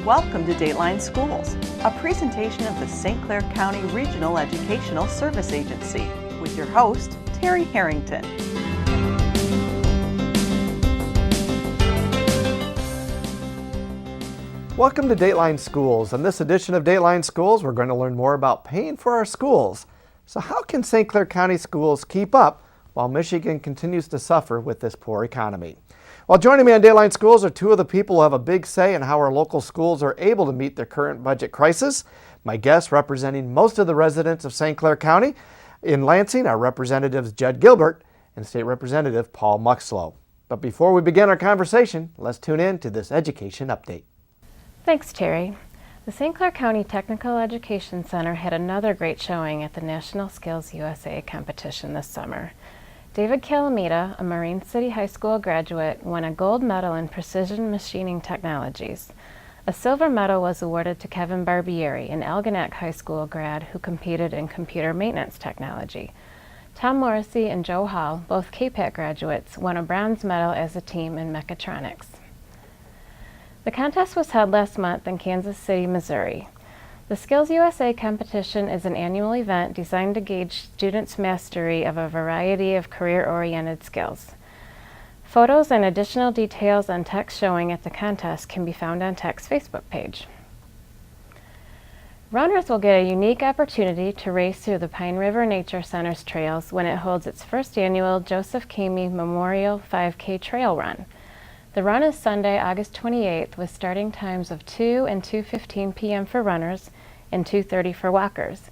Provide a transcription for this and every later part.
Welcome to Dateline Schools, a presentation of the St. Clair County Regional Educational Service Agency with your host, Terry Harrington. Welcome to Dateline Schools. In this edition of Dateline Schools, we're going to learn more about paying for our schools. So how can St. Clair County schools keep up while Michigan continues to suffer with this poor economy? Well, joining me on Dateline Schools are two of the people who have a big say in how our local schools are able to meet their current budget crisis. My guests representing most of the residents of St. Clair County in Lansing are Representatives Judd Gilbert and State Representative Paul Muxlow. But before we begin our conversation, let's tune in to this education update. Thanks, Terry. The St. Clair County Technical Education Center had another great showing at the National Skills USA competition this summer. David Calamita, a Marine City High School graduate, won a gold medal in precision machining technologies. A silver medal was awarded to Kevin Barbieri, an Algonac High School grad who competed in computer maintenance technology. Tom Morrissey and Joe Hall, both KPAC graduates, won a bronze medal as a team in mechatronics. The contest was held last month in Kansas City, Missouri. The Skills USA competition is an annual event designed to gauge students' mastery of a variety of career-oriented skills. Photos and additional details on Tech's showing at the contest can be found on Tech's Facebook page. Runners will get a unique opportunity to race through the Pine River Nature Center's trails when it holds its first annual Joseph Kamey Memorial 5K Trail Run. The run is Sunday, August 28th, with starting times of 2 and 2:15 p.m. for runners and 2:30 for walkers.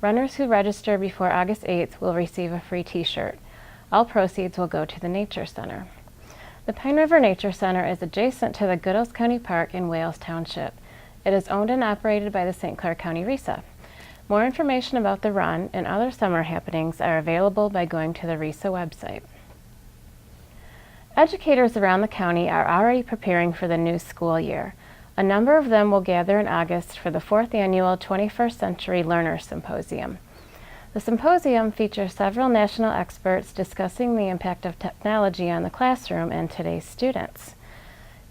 Runners who register before August 8th will receive a free t-shirt. All proceeds will go to the Nature Center. The Pine River Nature Center is adjacent to the Goodles County Park in Wales Township. It is owned and operated by the St. Clair County RESA. More information about the run and other summer happenings are available by going to the RESA website. Educators around the county are already preparing for the new school year. A number of them will gather in August for the 4th annual 21st Century Learner Symposium. The symposium features several national experts discussing the impact of technology on the classroom and today's students.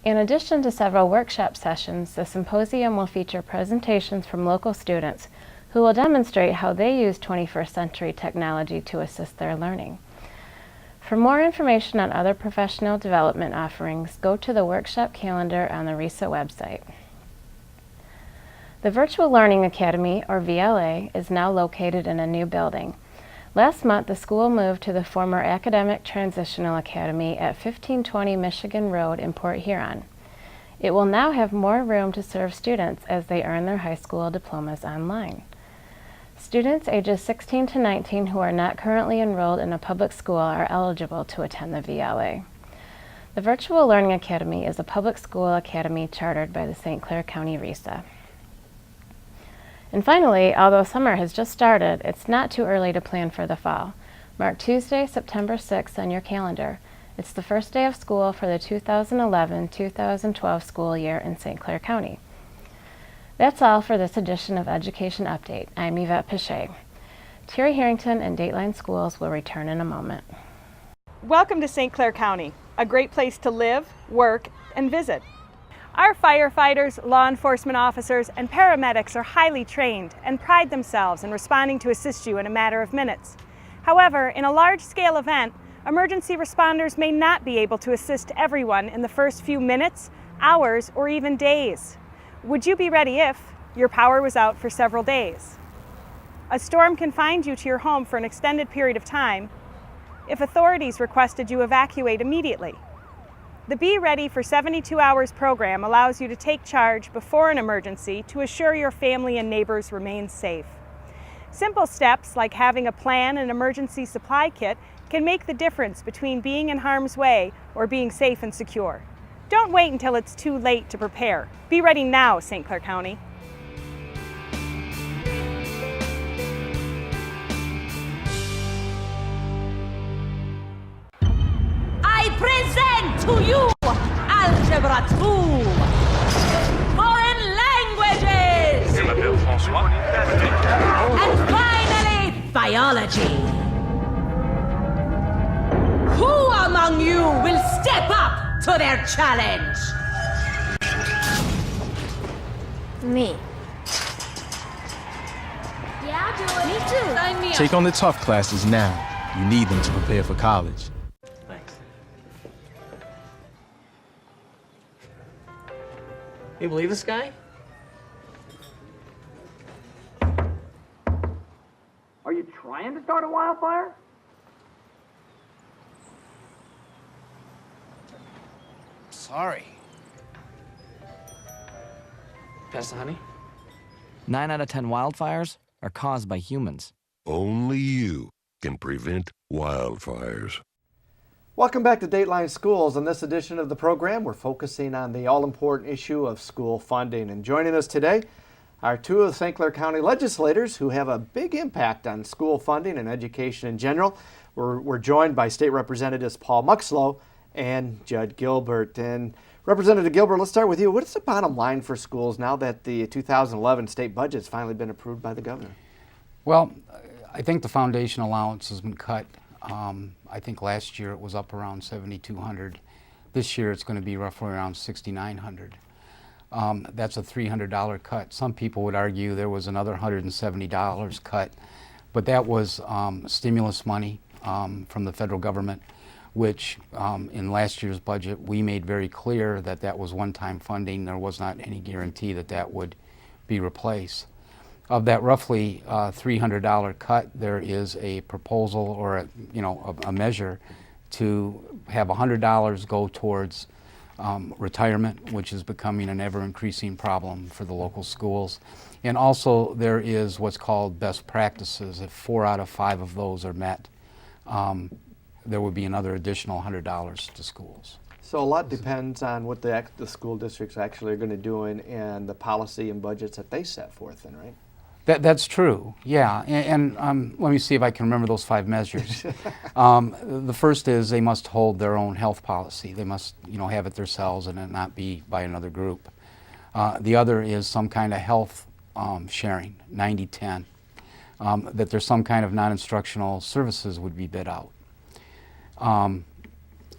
In addition to several workshop sessions, the symposium will feature presentations from local students who will demonstrate how they use 21st century technology to assist their learning. For more information on other professional development offerings, go to the workshop calendar on the RESA website. The Virtual Learning Academy, or VLA, is now located in a new building. Last month, the school moved to the former Academic Transitional Academy at 1520 Michigan Road in Port Huron. It will now have more room to serve students as they earn their high school diplomas online. Students ages 16 to 19 who are not currently enrolled in a public school are eligible to attend the VLA. The Virtual Learning Academy is a public school academy chartered by the St. Clair County RESA. And finally, although summer has just started, it's not too early to plan for the fall. Mark Tuesday, September 6th on your calendar. It's the first day of school for the 2011-2012 school year in St. Clair County. That's all for this edition of Education Update. I'm Yvette Pichet. Terry Harrington and Dateline Schools will return in a moment. Welcome to St. Clair County, a great place to live, work, and visit. Our firefighters, law enforcement officers, and paramedics are highly trained and pride themselves in responding to assist you in a matter of minutes. However, in a large-scale event, emergency responders may not be able to assist everyone in the first few minutes, hours, or even days. Would you be ready if your power was out for several days? A storm confined you to your home for an extended period of time if authorities requested you evacuate immediately. The Be Ready for 72 Hours program allows you to take charge before an emergency to assure your family and neighbors remain safe. Simple steps like having a plan and emergency supply kit can make the difference between being in harm's way or being safe and secure. Don't wait until it's too late to prepare. Be ready now, St. Clair County. I present to you Algebra 2, Foreign Languages, and finally, Biology. Who among you will step up to their challenge? Me. Yeah, Judd. Me too. Sign me up. Take on the tough classes now. You need them to prepare for college. Thanks. You believe this guy? Are you trying to start a wildfire? Sorry. Pass the honey? 9 out of 10 wildfires are caused by humans. Only you can prevent wildfires. Welcome back to Dateline Schools. On this edition of the program, we're focusing on the all-important issue of school funding. And joining us today are two of the St. Clair County legislators who have a big impact on school funding and education in general. We're joined by State Representatives Paul Muxlow and Judd Gilbert. And Representative Gilbert, let's start with you. What's the bottom line for schools now that the 2011 state budget's finally been approved by the governor? Well, I think the foundation allowance has been cut. I think last year it was up around $7,200. This year it's going to be roughly around $6,900. That's a $300 cut. Some people would argue there was another $170 cut, but that was stimulus money from the federal government, which in last year's budget we made very clear that that was one-time funding. There was not any guarantee that that would be replaced. Of that roughly $300 cut, there is a proposal or a measure to have $100 go towards retirement, which is becoming an ever-increasing problem for the local schools. And also there is what's called best practices. If 4 out of 5 of those are met, there would be another additional $100 to schools. So a lot depends on what the school districts actually are going to do and the policy and budgets that they set forth in, right? That's true, yeah. And let me see if I can remember those 5 measures. The first is they must hold their own health policy. They must, have it themselves and it not be by another group. The other is some kind of health sharing, 90-10. That there's some kind of non-instructional services would be bid out.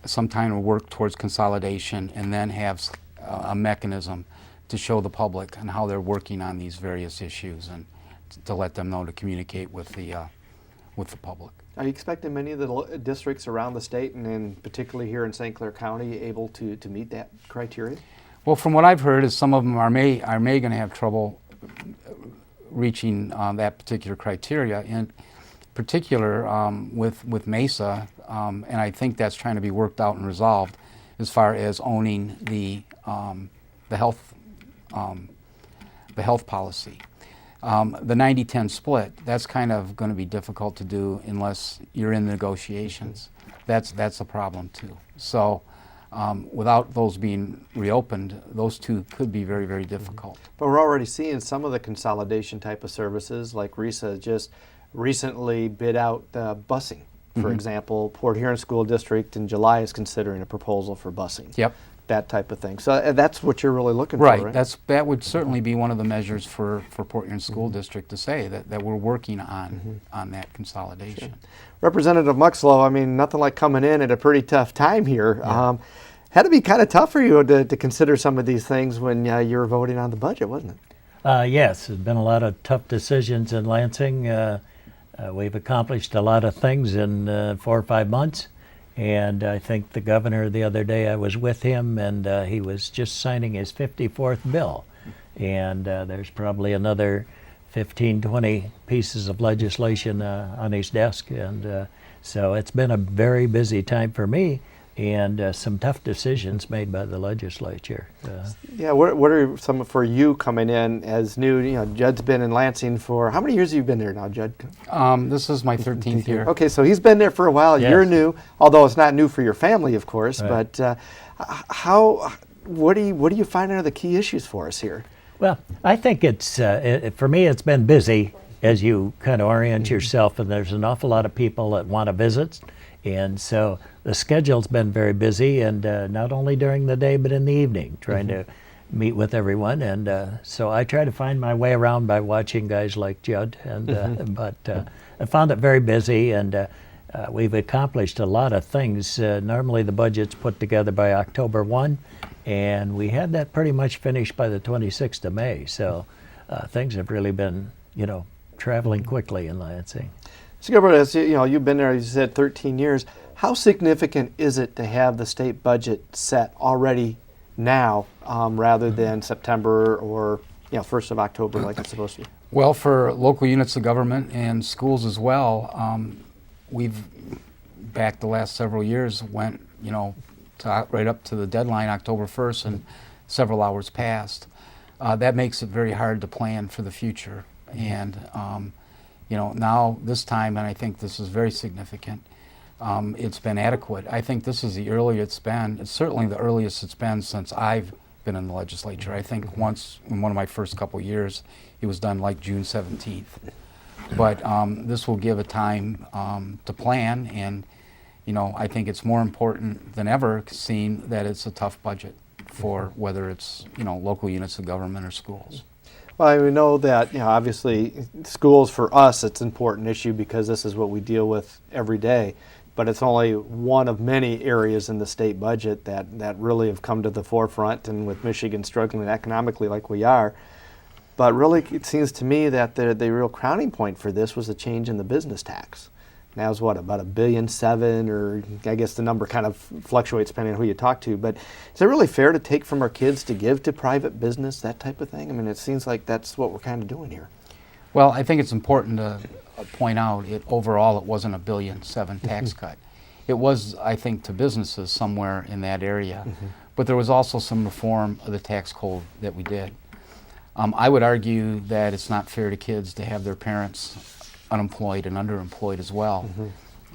Some kind of work towards consolidation, and then have a mechanism to show the public and how they're working on these various issues, and to let them know to communicate with the public. Are you expecting many of the districts around the state, and particularly here in St. Clair County, able to meet that criteria? Well, from what I've heard, is some of them are may going to have trouble reaching that particular criteria. In particular, with Mesa, and I think that's trying to be worked out and resolved as far as owning the health policy. The 90-10 split, that's kind of going to be difficult to do unless you're in negotiations. That's a problem too. So without those being reopened, those two could be very, very difficult. But we're already seeing some of the consolidation type of services, like RISA just recently bid out busing. For example, Port Huron School District in July is considering a proposal for busing. Yep. That type of thing. So that's what you're really looking for, right? That would certainly be one of the measures for Port Huron School District to say that we're working on that consolidation. Sure. Representative Muxlow, I mean, nothing like coming in at a pretty tough time here. Yeah. Had to be kind of tough for you to consider some of these things when you were voting on the budget, wasn't it? Yes, there's been a lot of tough decisions in Lansing. We've accomplished a lot of things in 4 or 5 months. And I think the governor the other day, I was with him, and he was just signing his 54th bill. And there's probably another 15, 20 pieces of legislation on his desk. And so it's been a very busy time for me, and some tough decisions made by the legislature. Yeah, what are some for you coming in as new? Judd's been in Lansing for, how many years have you been there now, Judd? This is my 13th year. Okay, so he's been there for a while. Yes. You're new, although it's not new for your family, of course. Right. But what do you find are the key issues for us here? Well, I think it's, for me, it's been busy as you kind of orient yourself, and there's an awful lot of people that want to visit. And so the schedule's been very busy, and not only during the day, but in the evening, trying to meet with everyone. And so I try to find my way around by watching guys like Judd. And but I found it very busy, and we've accomplished a lot of things. Normally the budget's put together by October 1, and we had that pretty much finished by the 26th of May. So things have really been, traveling quickly in Lansing. So Gilbert, as you've been there, as you said, 13 years. How significant is it to have the state budget set already now, rather than September or 1st of October like it's supposed to be? Well, for local units of government and schools as well, we've back the last several years went right up to the deadline, October 1st, and several hours passed. That makes it very hard to plan for the future. And now this time, and I think this is very significant, it's been adequate. I think this is the earliest it's been. It's certainly the earliest it's been since I've been in the legislature. I think once in one of my first couple years, it was done like June 17th. But this will give a time to plan, and I think it's more important than ever, seeing that it's a tough budget for whether it's local units of government or schools. Well, we know that obviously schools for us it's an important issue because this is what we deal with every day. But it's only one of many areas in the state budget that really have come to the forefront, and with Michigan struggling economically like we are. But really, it seems to me that the real crowning point for this was the change in the business tax. Now it's about $1.7 billion, or I guess the number kind of fluctuates depending on who you talk to. But is it really fair to take from our kids to give to private business, that type of thing? I mean, it seems like that's what we're kind of doing here. Well, I think it's important to point out overall it wasn't $1.7 billion tax cut. It was, I think, to businesses somewhere in that area. But there was also some reform of the tax code that we did. I would argue that it's not fair to kids to have their parents unemployed and underemployed as well.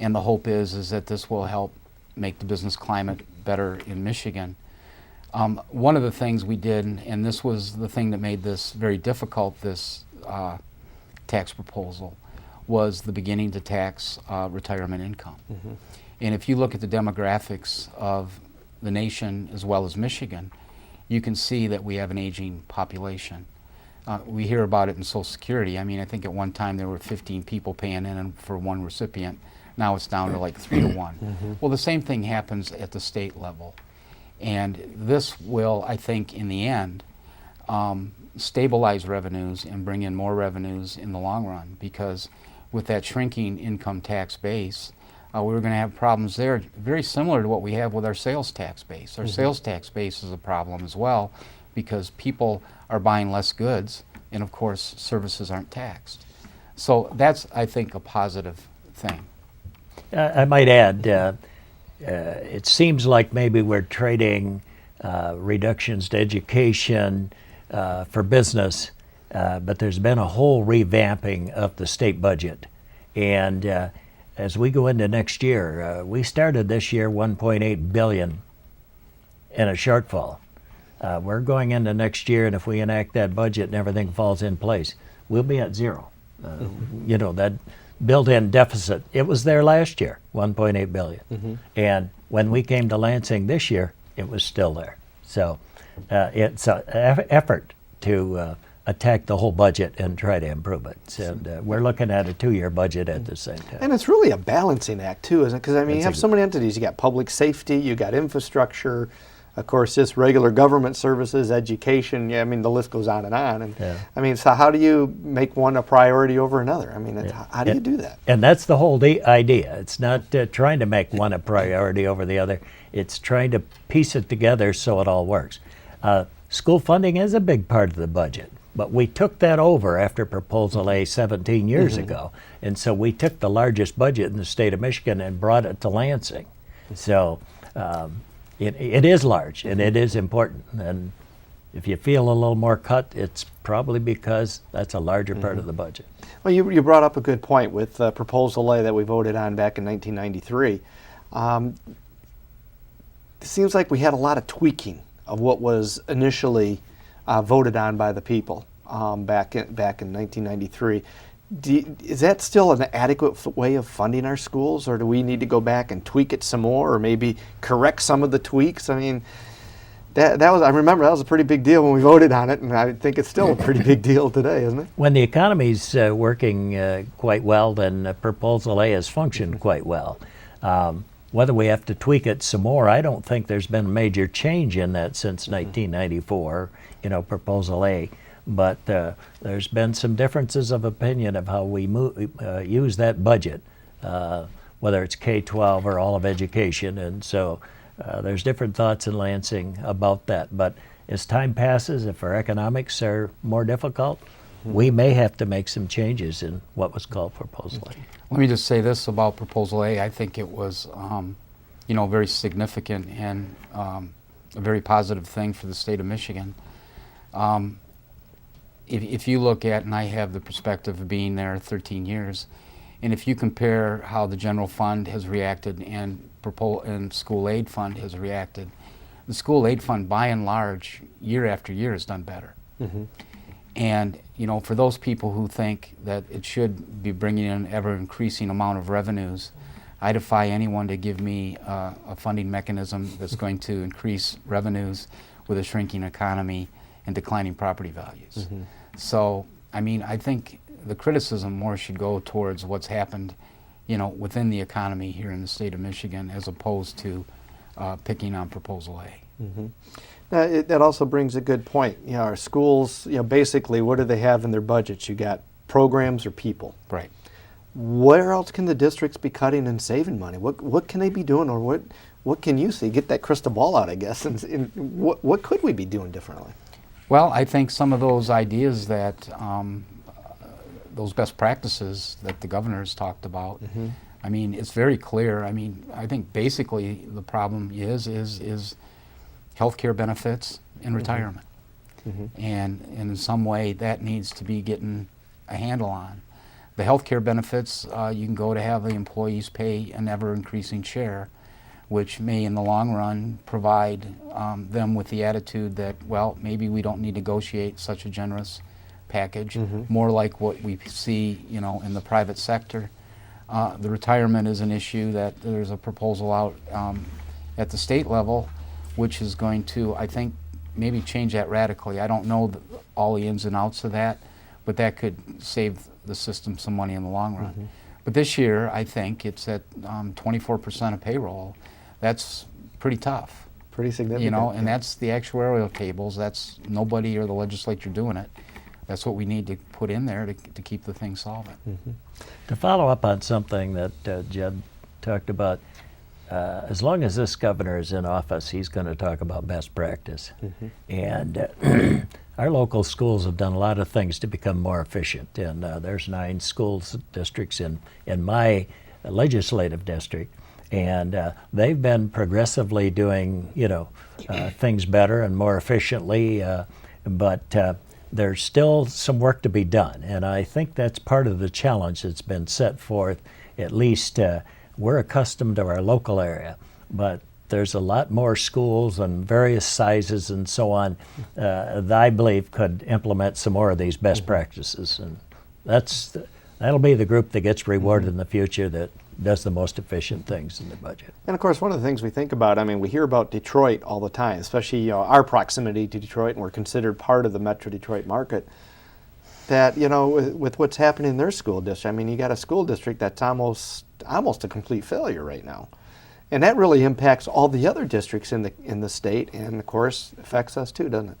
And the hope is that this will help make the business climate better in Michigan. One of the things we did, and this was the thing that made this very difficult, this tax proposal, was the beginning to tax retirement income. And if you look at the demographics of the nation as well as Michigan, you can see that we have an aging population. We hear about it in Social Security. I mean, I think at one time there were 15 people paying in for one recipient. Now it's down to like 3 to 1. Well, the same thing happens at the state level. And this will, I think, in the end, stabilize revenues and bring in more revenues in the long run, because with that shrinking income tax base, we're going to have problems there very similar to what we have with our sales tax base. Our sales tax base is a problem as well, because people are buying less goods, and of course services aren't taxed. So that's, I think, a positive thing. I might add, it seems like maybe we're trading reductions to education for business, but there's been a whole revamping of the state budget. And as we go into next year, we started this year $1.8 billion in a shortfall. We're going into next year, and if we enact that budget and everything falls in place, we'll be at zero. That built-in deficit, it was there last year, $1.8 billion. And when we came to Lansing this year, it was still there. So it's an effort to attack the whole budget and try to improve it. And we're looking at a 2-year budget at the same time. And it's really a balancing act too, isn't it? Because I mean, you have so many entities. You got public safety, you got infrastructure, of course, just regular government services, education. I mean, the list goes on. And I mean, so how do you make one a priority over another? I mean, how do you do that? And that's the whole idea. It's not trying to make one a priority over the other. It's trying to piece it together so it all works. School funding is a big part of the budget, but we took that over after Proposal A 17 years ago. And so we took the largest budget in the state of Michigan and brought it to Lansing. So it is large and it is important. And if you feel a little more cut, it's probably because that's a larger part of the budget. Well, you brought up a good point with Proposal A that we voted on back in 1993. It seems like we had a lot of tweaking of what was initially voted on by the people back in 1993. Is that still an adequate way of funding our schools, or do we need to go back and tweak it some more, or maybe correct some of the tweaks? I mean, I remember that was a pretty big deal when we voted on it, and I think it's still a pretty big deal today, isn't it? When the economy's working quite well, then Proposal A has functioned quite well. whether we have to tweak it some more, I don't think there's been a major change in that since 1994, Proposal A. But there's been some differences of opinion of how we use that budget, whether it's K-12 or all of education. And so there's different thoughts in Lansing about that. But as time passes, if our economics are more difficult, we may have to make some changes in what was called Proposal A. Let me just say this about Proposal A. I think it was, very significant and a very positive thing for the state of Michigan. If you look at, and I have the perspective of being there 13 years, and if you compare how the general fund has reacted and school aid fund has reacted, the school aid fund, by and large, year after year, has done better. And for those people who think that it should be bringing in an ever-increasing amount of revenues, I defy anyone to give me a funding mechanism that's going to increase revenues with a shrinking economy and declining property values. So, I think the criticism more should go towards what's happened, within the economy here in the state of Michigan, as opposed to picking on Proposal A. Now, that also brings a good point. Our schools, basically, what do they have in their budgets? You got programs or people. Right. Where else can the districts be cutting and saving money? What can they be doing, or what can you see? Get that crystal ball out, I guess. And what could we be doing differently? Well, I think some of those ideas that, those best practices that the governor's talked about, it's very clear. I think basically the problem is health care benefits and retirement. And in some way that needs to be getting a handle on. The health care benefits, you can go to have the employees pay an ever-increasing share, which may in the long run provide them with the attitude that, well, maybe we don't need to negotiate such a generous package, more like what we see, in the private sector. The retirement is an issue that there's a proposal out at the state level, which is going to, I think, maybe change that radically. I don't know all the ins and outs of that, but that could save the system some money in the long run. But this year, I think it's at 24% of payroll. That's pretty tough. Pretty significant. And that's the actuarial tables. That's nobody or the legislature doing it. That's what we need to put in there to keep the thing solvent. To follow up on something that Judd talked about, as long as this governor is in office, he's going to talk about best practice. And our local schools have done a lot of things to become more efficient. And there's 9 school districts in my legislative district. And they've been progressively doing, things better and more efficiently, but there's still some work to be done. And I think that's part of the challenge that's been set forth. At least we're accustomed to our local area, but there's a lot more schools and various sizes and so on that I believe could implement some more of these best practices. And that'll be the group that gets rewarded in the future that does the most efficient things in the budget. And of course, one of the things we think about, we hear about Detroit all the time, especially our proximity to Detroit, and we're considered part of the Metro Detroit market. That, with what's happening in their school district, you got a school district that's almost a complete failure right now. And that really impacts all the other districts in the state, and of course affects us too, doesn't it?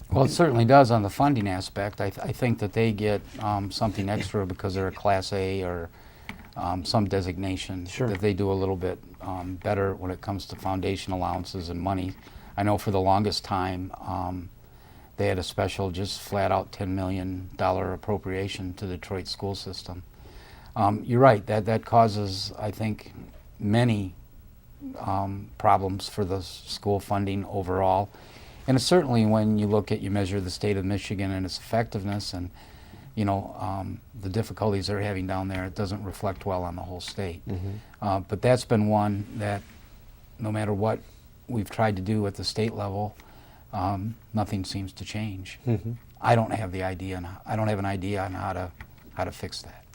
Well, it certainly does on the funding aspect. I think that they get something extra because they're a Class A or some designation, that they do a little bit better when it comes to foundation allowances and money. I know for the longest time they had a special just flat out $10 million appropriation to the Detroit school system. You're right, that causes, I think, many problems for the school funding overall. And it's certainly when you measure the state of Michigan and its effectiveness and the difficulties they're having down there, it doesn't reflect well on the whole state. But that's been one that no matter what we've tried to do at the state level, nothing seems to change. I don't have an idea on how to fix that.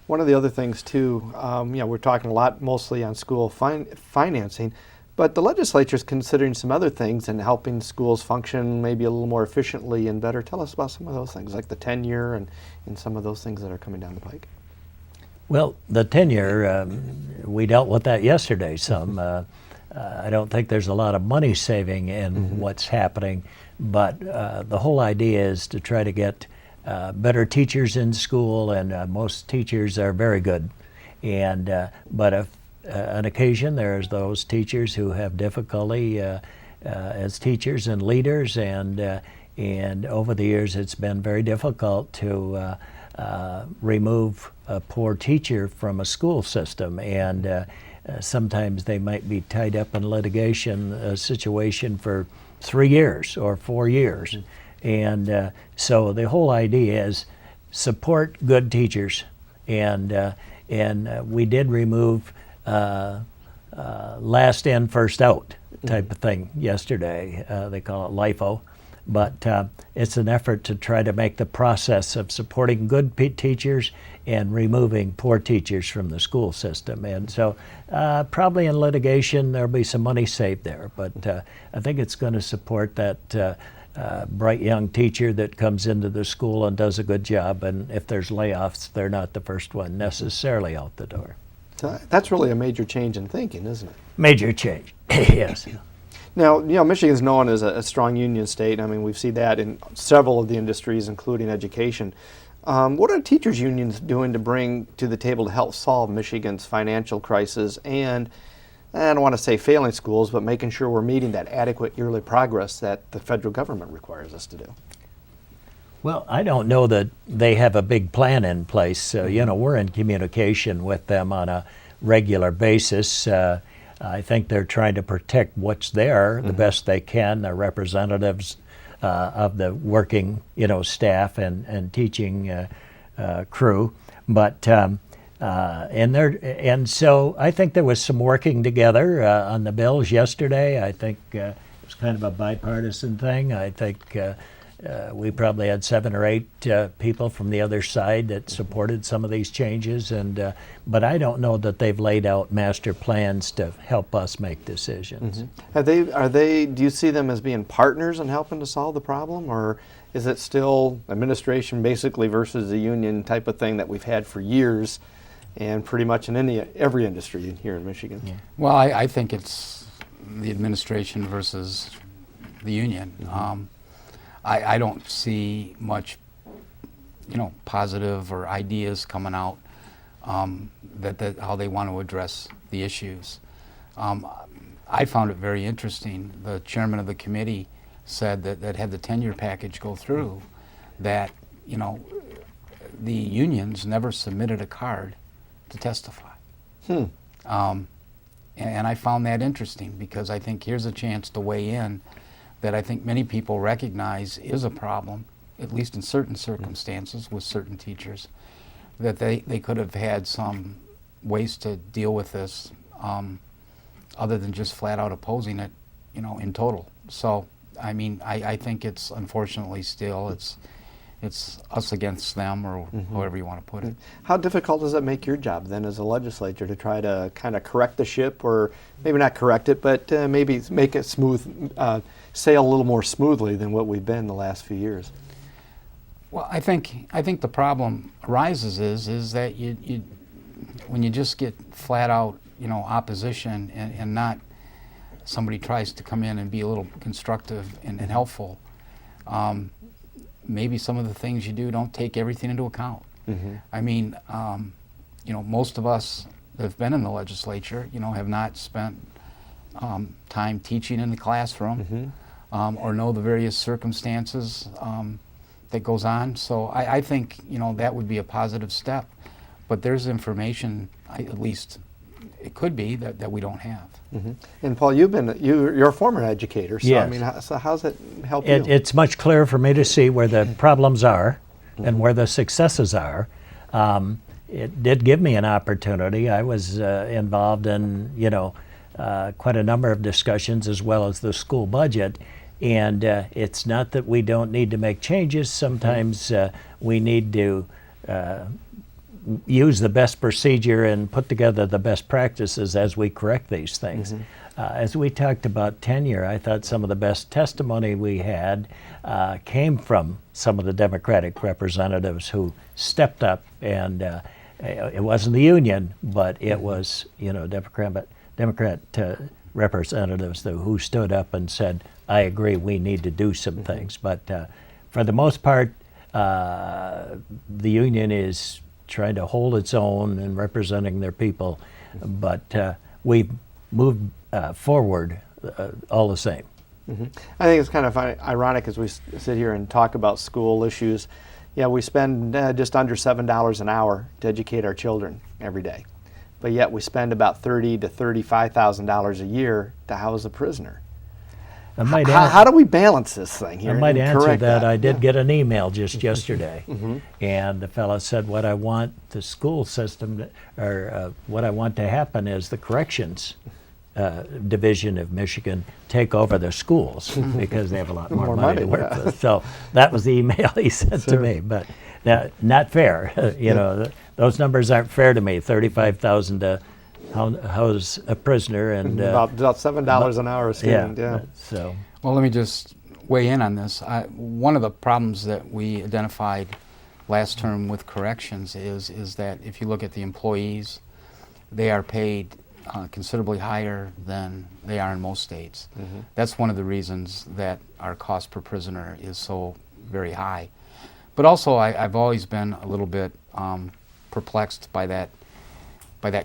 One of the other things too, we're talking a lot mostly on school financing, but the legislature is considering some other things and helping schools function maybe a little more efficiently and better. Tell us about some of those things, like the tenure and some of those things that are coming down the pike. Well, the tenure, we dealt with that yesterday some. I don't think there's a lot of money saving in what's happening, but the whole idea is to try to get better teachers in school, and most teachers are very good. And but if on occasion there's those teachers who have difficulty as teachers and leaders, and over the years it's been very difficult to remove a poor teacher from a school system, and sometimes they might be tied up in litigation situation for 3 years or 4 years. And so the whole idea is support good teachers, and we did remove last in, first out type of thing yesterday. They call it LIFO. But it's an effort to try to make the process of supporting good teachers and removing poor teachers from the school system. And so probably in litigation there'll be some money saved there, but I think it's going to support that bright young teacher that comes into the school and does a good job, and if there's layoffs, they're not the first one necessarily out the door. So that's really a major change in thinking, isn't it? Major change, yes. Now, Michigan's known as a strong union state. I mean, we've seen that in several of the industries, including education. What are teachers' unions doing to bring to the table to help solve Michigan's financial crisis and, I don't want to say failing schools, but making sure we're meeting that adequate yearly progress that the federal government requires us to do? Well, I don't know that they have a big plan in place. We're in communication with them on a regular basis. I think they're trying to protect what's there the best they can. They're representatives of the working, staff and teaching crew. But and so I think there was some working together on the bills yesterday. I think it was kind of a bipartisan thing. I think we probably had 7 or 8 people from the other side that supported some of these changes, and but I don't know that they've laid out master plans to help us make decisions. Are they? Do you see them as being partners in helping to solve the problem, or is it still administration basically versus the union type of thing that we've had for years, and pretty much in every industry here in Michigan? Yeah. Well, I think it's the administration versus the union. I don't see much, positive or ideas coming out that how they want to address the issues. I found it very interesting. The chairman of the committee said that had the tenure package go through, that the unions never submitted a card to testify. And I found that interesting, because I think here's a chance to weigh in that I think many people recognize is a problem, at least in certain circumstances with certain teachers, that they could have had some ways to deal with this other than just flat out opposing it, in total. So, I mean, I think it's unfortunately still, it's us against them, or however you want to put it. How difficult does that make your job then as a legislature to try to kind of correct the ship, or maybe not correct it, but maybe make it smooth, sail a little more smoothly than what we've been the last few years? Well, I think the problem arises is that you when you just get flat out opposition, and not somebody tries to come in and be a little constructive and helpful. Maybe some of the things you do don't take everything into account. I mean, most of us that have been in the legislature, have not spent time teaching in the classroom, or know the various circumstances that goes on. So I think that would be a positive step. But there's information, at least it could be, that we don't have. And Paul, you're a former educator, so yes. I mean, so how's it help you? It's much clearer for me to see where the problems are and where the successes are. It did give me an opportunity. I was involved in quite a number of discussions, as well as the school budget. And it's not that we don't need to make changes. Sometimes we need to use the best procedure and put together the best practices as we correct these things. As we talked about tenure, I thought some of the best testimony we had came from some of the Democratic representatives who stepped up and it wasn't the union, but it was, you know, Democrat representatives who stood up and said, I agree, we need to do some things. But for the most part, the union is trying to hold its own and representing their people, but we've moved forward all the same. I think it's kind of ironic as we sit here and talk about school issues. Yeah, we spend just under $7 an hour to educate our children every day, but yet we spend about $30,000 to $35,000 a year to house a prisoner. How do we balance this thing here? I might answer that. I did get an email just yesterday, and the fellow said, what I want the school system, what I want to happen is the corrections division of Michigan take over the schools because they have a lot more money to work with. So that was the email he sent to me, but not fair. You know, those numbers aren't fair to me. $35,000 to house a prisoner, and about $7 an hour a student. Yeah. So, well, let me just weigh in on this. One of the problems that we identified last term with corrections is that if you look at the employees, they are paid considerably higher than they are in most states. That's one of the reasons that our cost per prisoner is so very high. But also, I've always been a little bit perplexed by that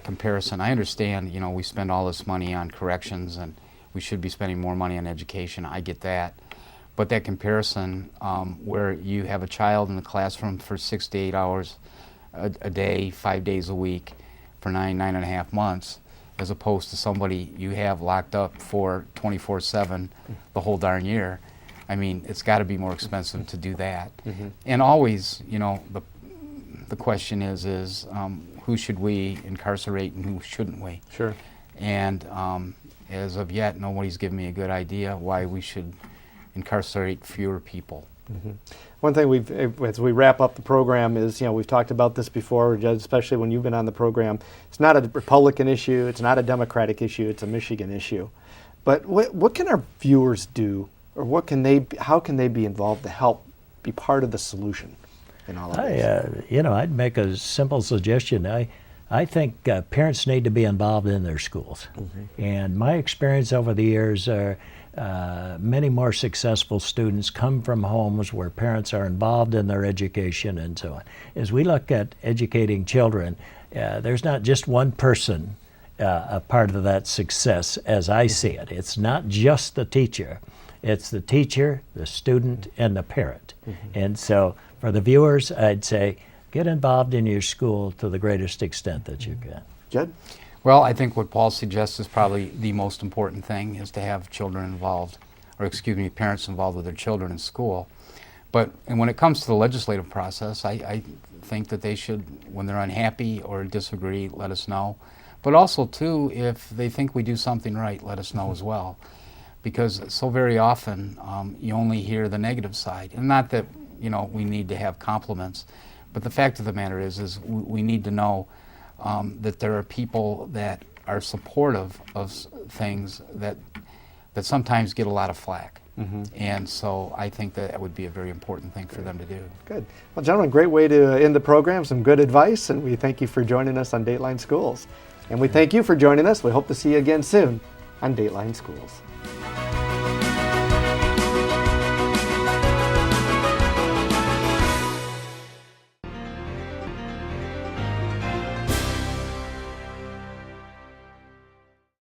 comparison. I understand, you know, we spend all this money on corrections and we should be spending more money on education. I get that. But that comparison where you have a child in the classroom for 6 to 8 hours a day, 5 days a week for 9.5 months, as opposed to somebody you have locked up for 24/7 the whole darn year. I mean, it's got to be more expensive to do that. And always, you know, the question is who should we incarcerate and who shouldn't we? Sure. And as of yet, nobody's given me a good idea why we should incarcerate fewer people. One thing as we wrap up the program is, you know, we've talked about this before, Judd, especially when you've been on the program. It's not a Republican issue, it's not a Democratic issue, it's a Michigan issue. But what can our viewers do, or how can they be involved to help be part of the solution in all of this? You know, I'd make a simple suggestion. I think parents need to be involved in their schools. And my experience over the years are many more successful students come from homes where parents are involved in their education and so on. As we look at educating children, there's not just one person a part of that success as I see it. It's not just the teacher. It's the teacher, the student, and the parent. And so for the viewers, I'd say get involved in your school to the greatest extent that you can. Judd? Well, I think what Paul suggests is probably the most important thing, is to have children involved, or excuse me, parents involved with their children in school. And when it comes to the legislative process, I think that they should, when they're unhappy or disagree, let us know. But also, too, if they think we do something right, let us know as well. Because so very often, you only hear the negative side. And not that, you know, we need to have compliments, but the fact of the matter is we need to know that there are people that are supportive of things that sometimes get a lot of flack. And so I think that would be a very important thing for them to do. Good. Well, gentlemen, great way to end the program. Some good advice, and we thank you for joining us on Dateline Schools. And we thank you for joining us. We hope to see you again soon on Dateline Schools.